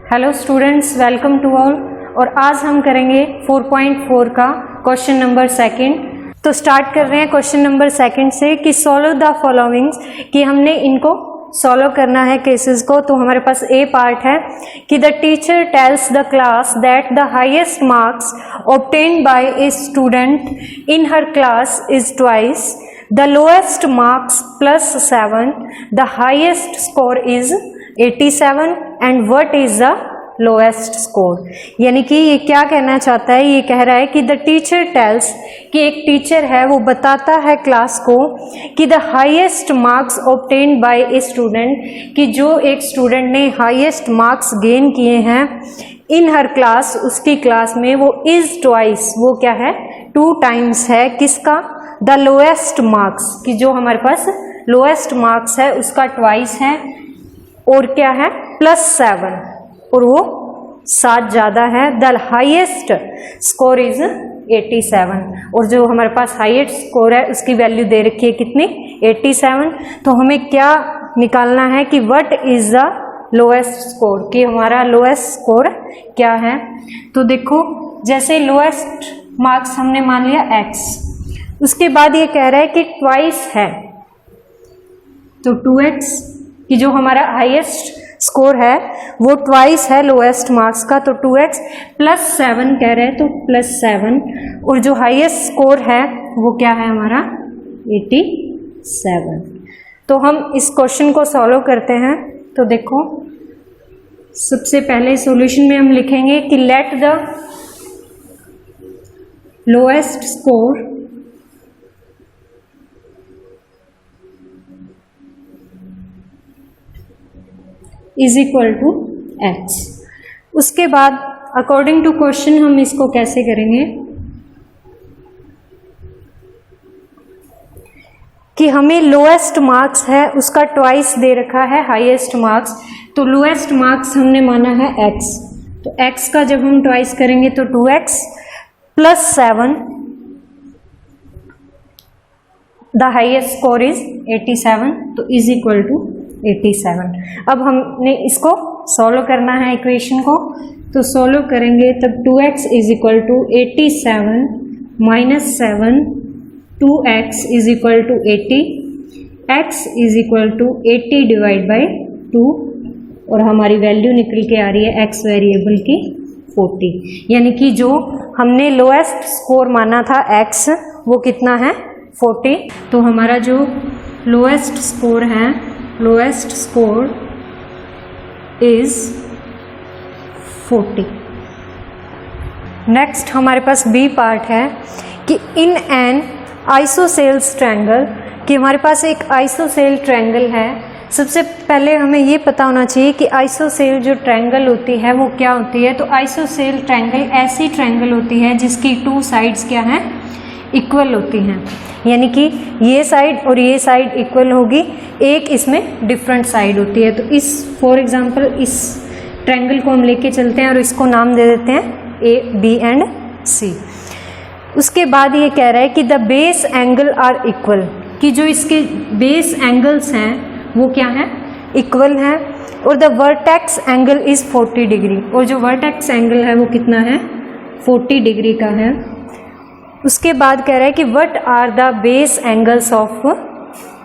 Hello students, welcome to all. और आज हम करेंगे 4.4 का क्वेश्चन नंबर सेकंड। तो स्टार्ट कर रहे हैं क्वेश्चन नंबर सेकंड से कि सॉल्व द फॉलोइंग्स, कि हमने इनको सॉल्व करना है केसेस को। तो हमारे पास ए पार्ट है कि the teacher tells the class that the highest marks obtained by a student in her class is twice the lowest marks plus 7, the highest score is 87 and what is the lowest score. यानी कि ये क्या कहना चाहता है, ये कह रहा है कि द टीचर टेल्स, कि एक टीचर है वो बताता है क्लास को कि the highest marks obtained by a student, कि जो एक स्टूडेंट ने हाईएस्ट मार्क्स गेन किए हैं इन हर क्लास, उसकी क्लास में, वो इज ट्वाइस, वो क्या है 2 टाइम्स है किसका, द लोएस्ट मार्क्स, कि जो हमारे पास लोएस्ट मार्क्स है उसका ट्वाइस है और क्या है +7, और वो 7 ज़्यादा है। द हाईएस्ट स्कोर इज 87, और जो हमारे पास हाईएस्ट स्कोर है उसकी वैल्यू दे रखी है कितनी, 87। तो हमें क्या निकालना है कि what is the lowest score, कि हमारा लोएस्ट स्कोर क्या है। तो देखो, जैसे लोएस्ट मार्क्स हमने मान लिया x, उसके बाद ये कह रहा है कि ट्वाइस है, तो 2x, कि जो हमारा हाईएस्ट स्कोर है वो ट्वाइस है लोएस्ट मार्क्स का, तो 2x +7 कह रहे हैं, तो +7, और जो हाईएस्ट स्कोर है वो क्या है हमारा 87। तो हम इस क्वेश्चन को सॉल्व करते हैं। तो देखो, सबसे पहले सॉल्यूशन में हम लिखेंगे कि let the lowest score is equal to x। उसके बाद अकॉर्डिंग टू क्वेश्चन हम इसको कैसे करेंगे कि हमें लोएस्ट मार्क्स है उसका ट्वाइस दे रखा है हाईएस्ट मार्क्स, तो लोएस्ट मार्क्स हमने माना है x, तो x का जब हम ट्वाइस करेंगे तो 2x +7, the highest score is 87, तो इज इक्वल टू 87। अब हमने इसको सॉल्व करना है इक्वेशन को, तो सॉल्व करेंगे तब 2x is equal to 87 -7, 2x is equal to 80, x is equal to 80 divide by 2, और हमारी वैल्यू निकल के आ रही है x वेरिएबल की 40। यानी कि जो हमने लोएस्ट स्कोर माना था x, वो कितना है 40। तो हमारा जो लोएस्ट स्कोर है, लोएस्ट स्कोर इज 40। नेक्स्ट हमारे पास बी पार्ट है कि इन एन आइसोसेल्स ट्रायंगल, कि हमारे पास एक आइसोसेल ट्रायंगल है। सबसे पहले हमें ये पता होना चाहिए कि आइसोसेल जो ट्रायंगल होती है वो क्या होती है। तो आइसोसेल ट्रायंगल ऐसी ट्रायंगल होती है जिसकी 2 साइड्स क्या हैं, इक्वल होती हैं, यानी कि ये साइड और ये साइड इक्वल होगी, एक इसमें डिफरेंट साइड होती है। तो इस फॉर एग्जांपल इस ट्रायंगल को हम लेके चलते हैं और इसको नाम दे देते हैं ए, बी एंड सी। उसके बाद ये कह रहा है कि the base angle are equal, कि जो इसके बेस एंगल्स हैं वो क्या हैं, इक्वल हैं, और the vertex angle is 40 degree, और जो वर्टेक्स एंगल है वो कितना है 40 डिग्री का है। उसके बाद कह रहा है कि what are the base angles of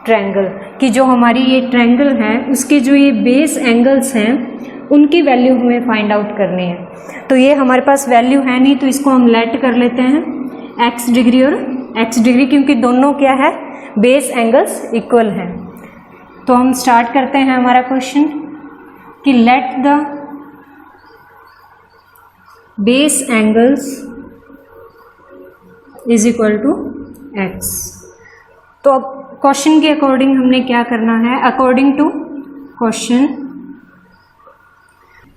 triangle, कि जो हमारी ये ट्रायंगल है उसके जो ये बेस एंगल्स हैं उनकी वैल्यू हमें फाइंड आउट करनी है। तो ये हमारे पास वैल्यू है नहीं, तो इसको हम लेट कर लेते हैं x डिग्री और x डिग्री, क्योंकि दोनों क्या है बेस एंगल्स इक्वल हैं। तो हम स्टार्ट करते हैं हमारा क्वेश्चन कि let the base angles is equal to x। तो अब क्वेश्चन के अकॉर्डिंग हमने क्या करना है, अकॉर्डिंग टू क्वेश्चन,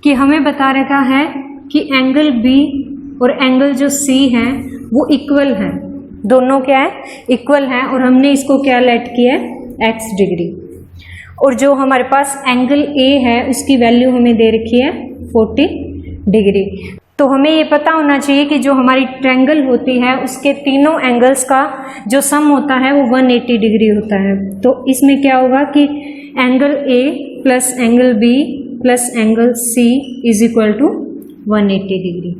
कि हमें बता रखा है कि एंगल B और एंगल जो C है वो इक्वल हैं, दोनों क्या है इक्वल हैं, और हमने इसको क्या लेट किया है x डिग्री, और जो हमारे पास एंगल A है उसकी वैल्यू हमें दे रखी है 40 डिग्री। तो हमें ये पता होना चाहिए कि जो हमारी ट्रायंगल होती है उसके तीनों एंगल्स का जो सम होता है वो 180 डिग्री होता है। तो इसमें क्या होगा कि angle A plus angle B plus angle C is equal to 180 degree.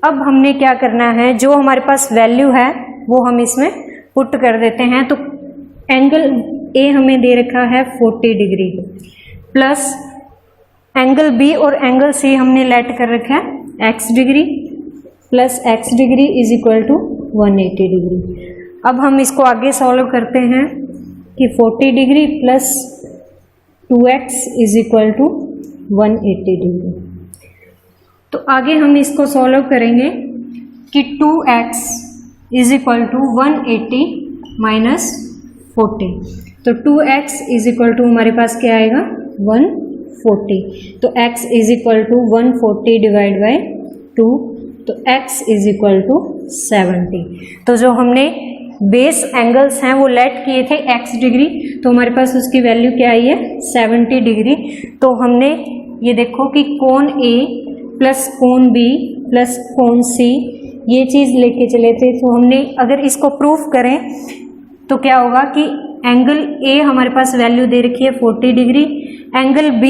अब हमने क्या करना है, जो हमारे पास वैल्यू है वो हम इसमें पुट कर देते हैं। तो एंगल ए हमें दे रखा है 40 डिग्री प्लस एंगल बी और एंगल सी हमने लेट कर रखा है x degree plus x degree is equal to 180 degree. अब हम इसको आगे सॉल्व करते हैं कि 40 degree plus 2x is equal to 180 degree. तो आगे हम इसको सॉल्व करेंगे कि 2x is equal to 180 minus 40। तो 2x इज इक्वल टू हमारे पास क्या आएगा 140। तो x is equal to 140 divide by 2, तो x इज इक्वल टू 70। तो जो हमने बेस एंगल्स हैं वो लेट किए थे x डिग्री, तो हमारे पास उसकी वैल्यू क्या आई है 70 डिग्री। तो हमने ये देखो कि कोण A प्लस कोण B प्लस कोण C ये चीज़ लेके चले थे। तो हमने अगर इसको प्रूफ करें तो क्या होगा कि एंगल A हमारे पास वैल्यू दे रखी है 40 डिग्री, एंगल B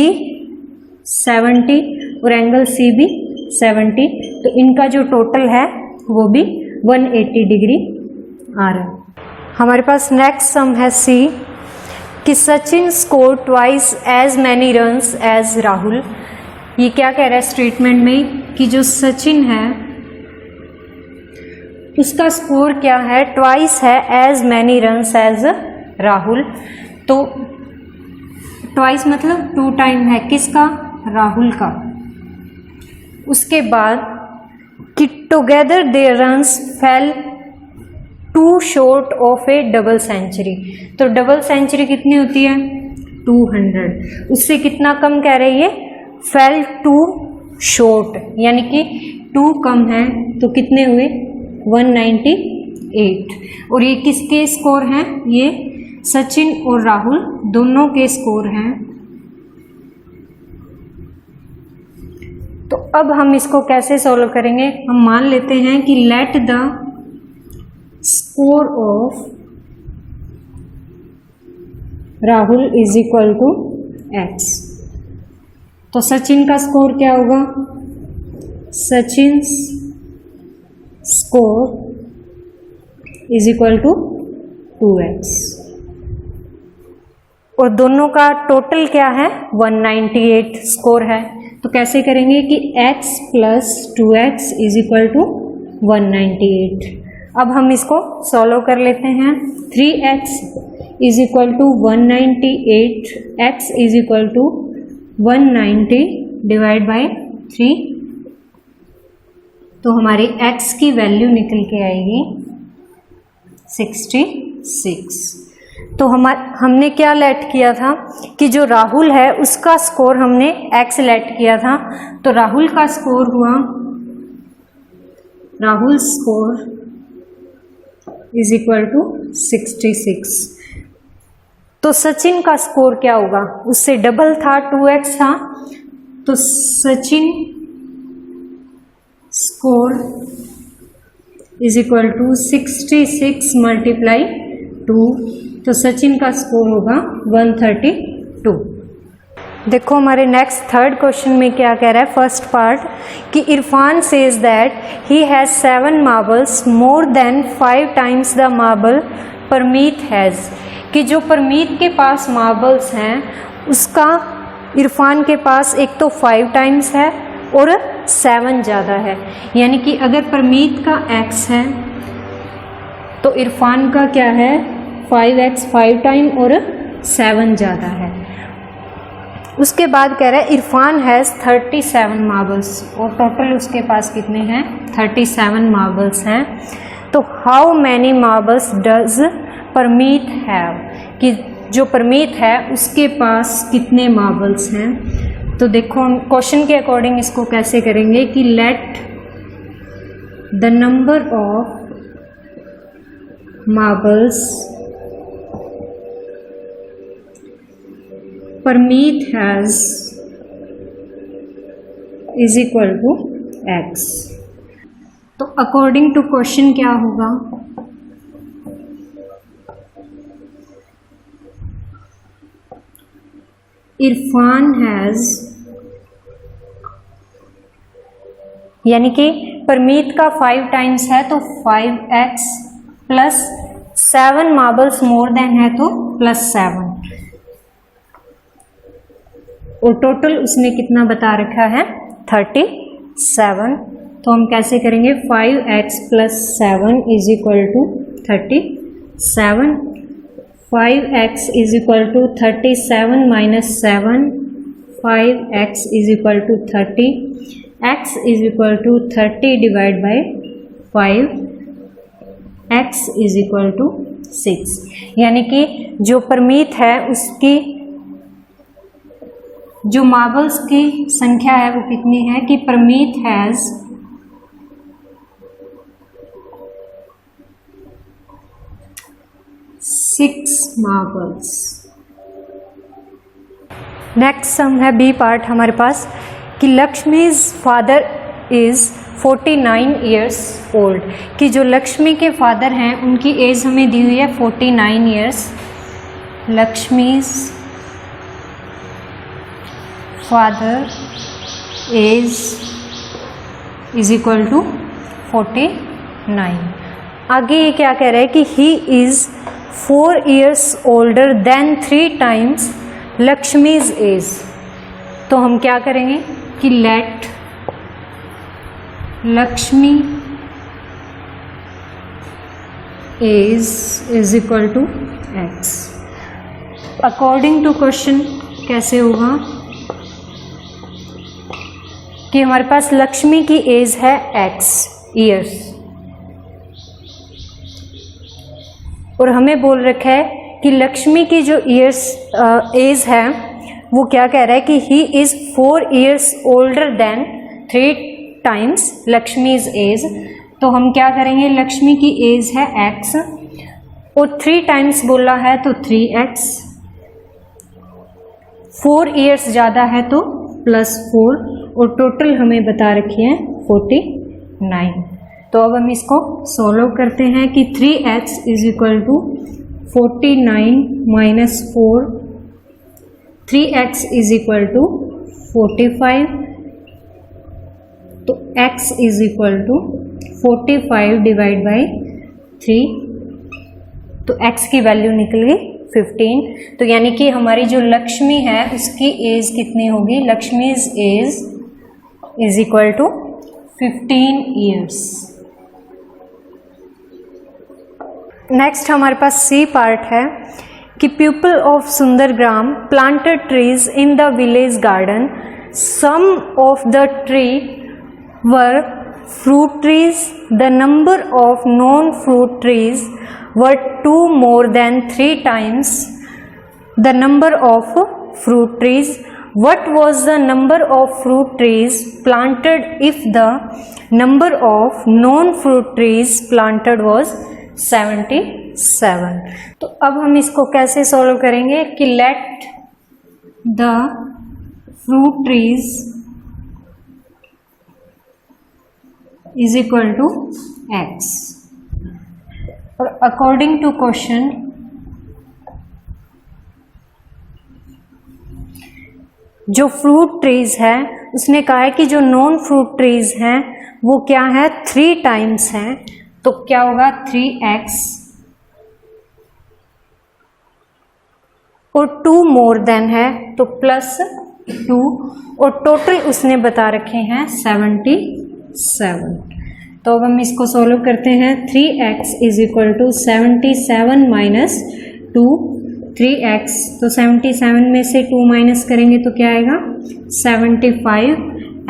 70 और एंगल C भी 70। तो इनका जो टोटल है वो भी 180 डिग्री आ रहा है। हमारे पास नेक्स्ट सम है C कि Sachin score twice as many runs as Rahul. ये क्या कह रहा है स्टेटमेंट में कि जो सचिन है उसका स्कोर क्या है, ट्वाइस है as many runs as Rahul. तो ट्वाइस मतलब 2 टाइम है किसका, राहुल का। उसके बाद कि together their runs fell two short of a double century. तो डबल सेंचुरी कितनी होती है 200, उससे कितना कम कह रही है फेल टू शॉर्ट, यानी कि 2 कम है तो कितने हुए 198। और ये किसके स्कोर हैं, ये सचिन और राहुल दोनों के स्कोर हैं। तो अब हम इसको कैसे सॉल्व करेंगे, हम मान लेते हैं कि let the score of Rahul is equal to x। तो सचिन का स्कोर क्या होगा, Sachin score is equal to 2x और दोनों का टोटल क्या है 198 स्कोर है। तो कैसे करेंगे कि x plus 2x is equal to 198। अब हम इसको सॉल्व कर लेते हैं। 3x is equal to 198, x is equal to 190 divide by 3। तो हमारी x की वैल्यू निकल के आएगी 66। तो हमने क्या लेट किया था कि जो राहुल है उसका स्कोर हमने x लेट किया था। तो राहुल का स्कोर हुआ, Rahul score is equal to 66। तो सचिन का स्कोर क्या होगा, उससे डबल था 2x था। तो Sachin score is equal to 66 multiply 2। तो सचिन का स्कोर होगा 132। देखो हमारे नेक्स्ट थर्ड क्वेश्चन में क्या कह रहा है, फर्स्ट पार्ट कि Irfan says that he has 7 marbles more than 5 times the marble Parmeet has. कि जो परमीत के पास मार्बल्स हैं उसका इरफान के पास एक तो 5 टाइम्स है और 7 ज़्यादा है। यानी कि अगर परमीत का x है तो इरफान का क्या है 5x 5 टाइम और 7 ज़्यादा है। उसके बाद कह रहा है इरफान हैज़ 37 मार्बल्स और टोटल उसके पास कितने हैं 37 मार्बल्स हैं। तो how many marbles does Parmeet have, कि जो परमीत है उसके पास कितने मार्बल्स हैं। तो देखो हम क्वेश्चन के अकॉर्डिंग इसको कैसे करेंगे कि let the number of marbles Parmeet has is equal to x। तो अकॉर्डिंग टू क्वेश्चन क्या होगा, इरफान हैज यानी कि परमीत का 5 टाइम्स है तो 5x plus 7 marbles more than है तो प्लस 7, और टोटल उसने कितना बता रखा है 37। तो हम कैसे करेंगे 5x plus 7 is equal to 37, 5x is equal to 37 minus 7, 5x is equal to 30, x is equal to 30 divide by 5, x is equal to 6। यानी कि जो परमीत है उसकी जो मार्बल्स की संख्या है वो कितनी है कि Parmeet has 6 marbles. Next sum है बी पार्ट हमारे पास कि Lakshmi's father is 49 years old, कि जो लक्ष्मी के फादर हैं उनकी एज हमें दी हुई है 49 years. Lakshmi's father age is equal to 49। आगे ये क्या कह रहा है कि he is 4 years older than 3 times Lakshmi's age. तो हम क्या करेंगे कि let Lakshmi age is equal to x. According to question कैसे होगा कि हमारे पास लक्ष्मी की एज है x ईयर्स और हमें बोल रखा है कि लक्ष्मी की जो ईयर्स एज है वो क्या कह रहा है कि he is 4 years older than 3 times Lakshmi's age. तो हम क्या करेंगे लक्ष्मी की एज है x और 3 टाइम्स बोला है तो 3x, 4 ईयर्स ज़्यादा है तो +4 और टोटल हमें बता रखी है 49। तो अब हम इसको सॉल्व करते हैं कि 3x is equal to 49 minus 4, 3x is equal to 45, तो x is equal to 45 divide by 3, तो x की वैल्यू निकल गई 15। तो यानी कि हमारी जो लक्ष्मी है उसकी एज कितनी होगी, Lakshmi's age is equal to 15 years. Next हमारे पास सी पार्ट है कि people of Sundargram planted trees in the village garden, some of the tree were fruit trees, the number of non-fruit trees were 2 more than 3 times the number of fruit trees. What was the number of fruit trees planted if the number of non-fruit trees planted was 77? तो अब हम इसको कैसे solve करेंगे कि let the fruit trees is equal to x, और according to question जो fruit trees है उसने कहा है कि जो नॉन फ्रूट ट्रीज हैं वो क्या है 3 टाइम्स हैं, तो क्या होगा 3x और 2 मोर देन है तो +2 और टोटल उसने बता रखे हैं 77। तो अब हम इसको सॉल्व करते हैं 3x is equal to 77 minus 2, 3x तो 77 में से 2 माइनस करेंगे तो क्या आएगा 75,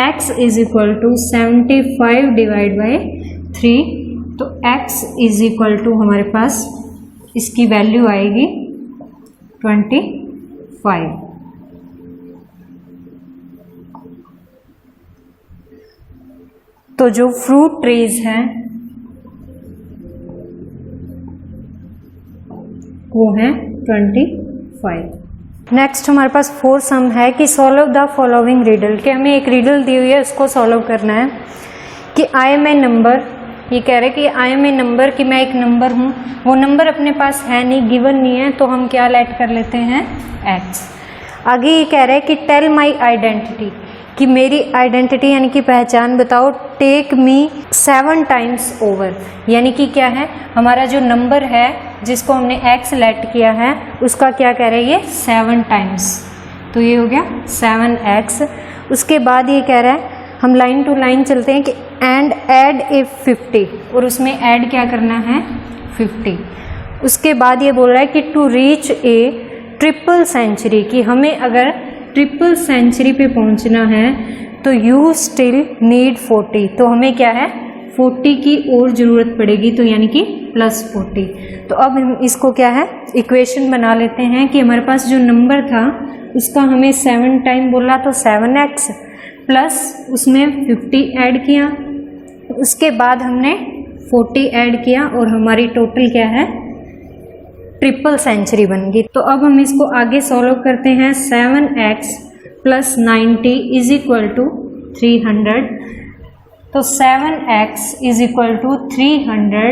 x is equal to 75 divide by 3, तो x इज इक्वल टू हमारे पास इसकी वैल्यू आएगी 25। तो जो फ्रूट ट्रीज हैं वो है 25। नेक्स्ट हमारे पास 4 सम है कि सॉल्व द फॉलोइंग रिडल, कि हमें एक रिडल दी हुई है उसको सॉल्व करना है कि आई एम ए नंबर, ये कह रहे हैं कि आई एम ए नंबर कि मैं एक नंबर हूँ, वो नंबर अपने पास है नहीं, गिवन नहीं है, तो हम क्या लेट कर लेते हैं x। आगे ये कह रहे हैं कि टेल माई आइडेंटिटी, कि मेरी आइडेंटिटी यानी कि पहचान बताओ, टेक मी 7 टाइम्स ओवर, यानी कि क्या है, हमारा जो नंबर है जिसको हमने x सेलेक्ट किया है उसका क्या कह रहा है ये 7 टाइम्स, तो ये हो गया 7x। उसके बाद ये कह रहा है, हम लाइन टू लाइन चलते हैं कि एंड ऐड ए 50, और उसमें ऐड क्या करना है 50। उसके बाद ये बोल रहा है कि to reach a triple century, कि हमें अगर ट्रिपल सेंचुरी पे पहुंचना है तो यू स्टिल नीड 40, तो हमें क्या है 40 की और ज़रूरत पड़ेगी, तो यानी कि +40। तो अब हम इसको क्या है इक्वेशन बना लेते हैं कि हमारे पास जो नंबर था उसका हमें 7 टाइम बोला, तो 7x प्लस उसमें 50 ऐड किया, उसके बाद हमने 40 ऐड किया और हमारी टोटल क्या है ट्रिपल सेंचुरी बन गई। तो अब हम इसको आगे सॉल्व करते हैं। 7x plus 90 is equal to 300, तो 7x is equal to 300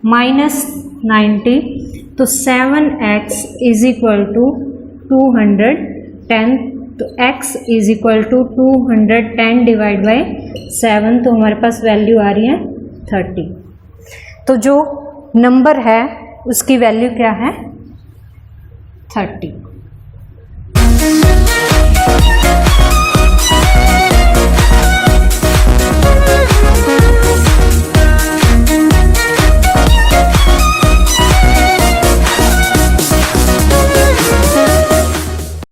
minus 90, तो 7x इज इक्वल टू 210, तो x is equal to 210 divide by 7, तो हमारे पास वैल्यू आ रही है 30। तो जो नंबर है उसकी वैल्यू क्या है 30।